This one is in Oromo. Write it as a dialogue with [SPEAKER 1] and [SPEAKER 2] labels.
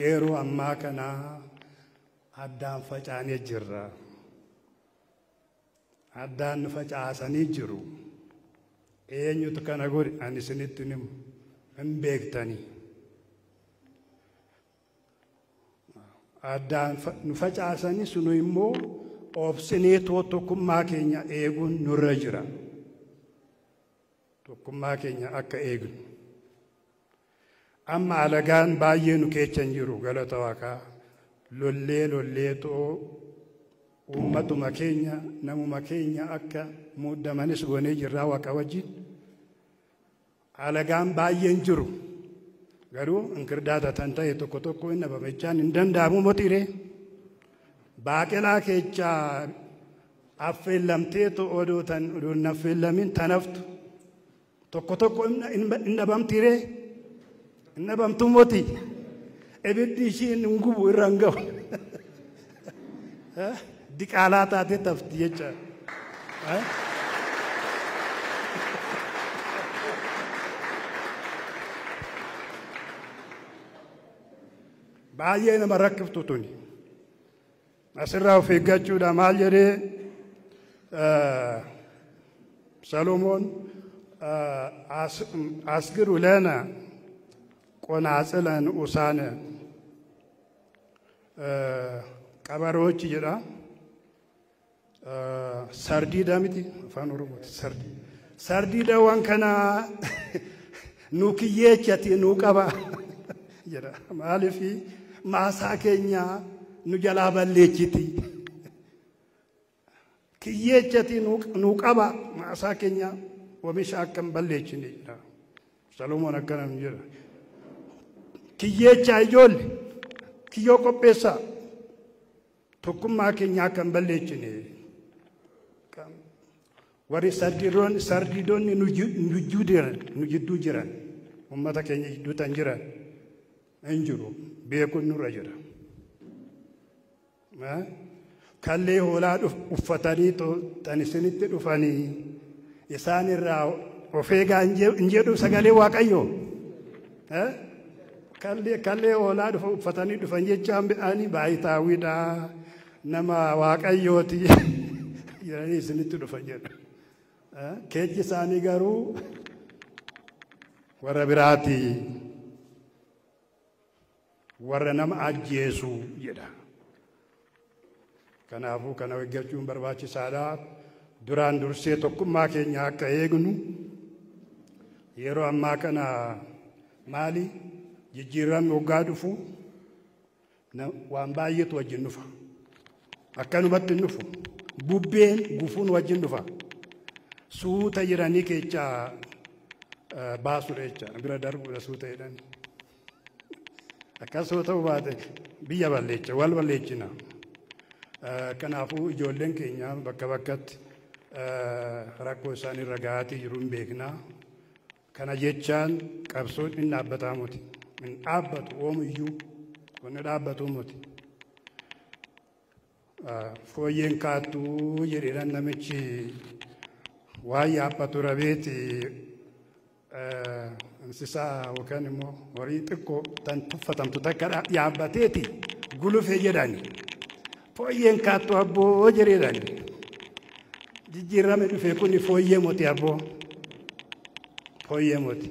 [SPEAKER 1] Yeroo ammaa kana addaan facaanee jirra. Addaan facaasanii jiru. Eenyutu kana godhe ani isinitti himu hin beektanii. Addaan nu facaasanii sunu immoo obsinee tokkummaa keenya eeguun nurra jira. Tokkummaa keenya akka eegnu. Amma alagaan baay'ee nu keechan jiru galata Waaqaa lollee too ummatuma keenya namuma keenya akka muddamanis goonee jirra Waaqa wajjin alagaan baay'een jiru garuu inkirdaata tan ta'e tokko inni babachaan hin danda'amu motiire baaqelaa keechaa affeellamtee too odootan odoon affeellamin tanaftu tokko inni dhabamtiire Nabamtu moti, ebedi shin ngubu irangau. Dikala tadi taftiyecha. Baay'ee nama rakkiftu tuni. Asirraa of eeggachuudha maal jedhee Salomoon asgiru lana qonaatsilan usaane qabaroochi jedha sardiida miti afaan oromooti sardiida waan kana nu kiyyeechati nu qaba jedha maaliifi maasaa keenya nu jalaa balleechiti kiyyeechati nu qaba maasaa keenya oomisha akkam balleechine jedha Salomoon akkana jedha Kiyyecha ijoollee kiyyoo qopheessa tokkummaa keenya kan balleechine warri sardiidonni nu jidduu jiran ummata keenya jidduu tan jiran hin jiru beekuun nurra jira kallee hoolaa uffatanii tan isinitti dhufanii isaan irraa of eegaa hin jedhu sagalee Waaqayyoo Kalle hoolaa uffatanii dhufan jechaan be'anii baay'itaawidha nama Waaqayyooti jedhanii isinitti dhufan jedha. Keechi isaanii garuu warra biraati warra nama ajjeesu jedha. Kanaafuu kana eeggachuun barbaachisaadha. Duraan dursee tokkummaa keenya akka eegnu yeroo ammaa kana maali? Jijjiiramni waggaa dhufu waan baay'eetu wajjin dhufa. Akkanumatti dhufu bubbeen gufuun wajjin dhufa. Suuta jiranii keechaa baasuudha jecha bira darbuudha suuta jedhani. Akkasuma ta'uu baate biyya balleecha wal balleechina. Kanaafuu ijoolleen keenya bakka bakkatti rakkoo isaanii irra ga'aatii jiru hin beekna. Kana jechaan qabsoon hin dhaabbataa muti. Min dhaabbatu oomiyyuu wanni dhaabbatu muti. Fooyyeen kaattuu jedheedhaan namichi waan yaabbatu rabeeti insisaa yookaan immoo horii xiqqoo tan tuffatamtu takka yaabbateeti gulufee jedhani. Fooyyeen kaattuu abboo jedheedhani. Jijjiirame dhufee kuni fooyyee moti abboo. Fooyyee moti.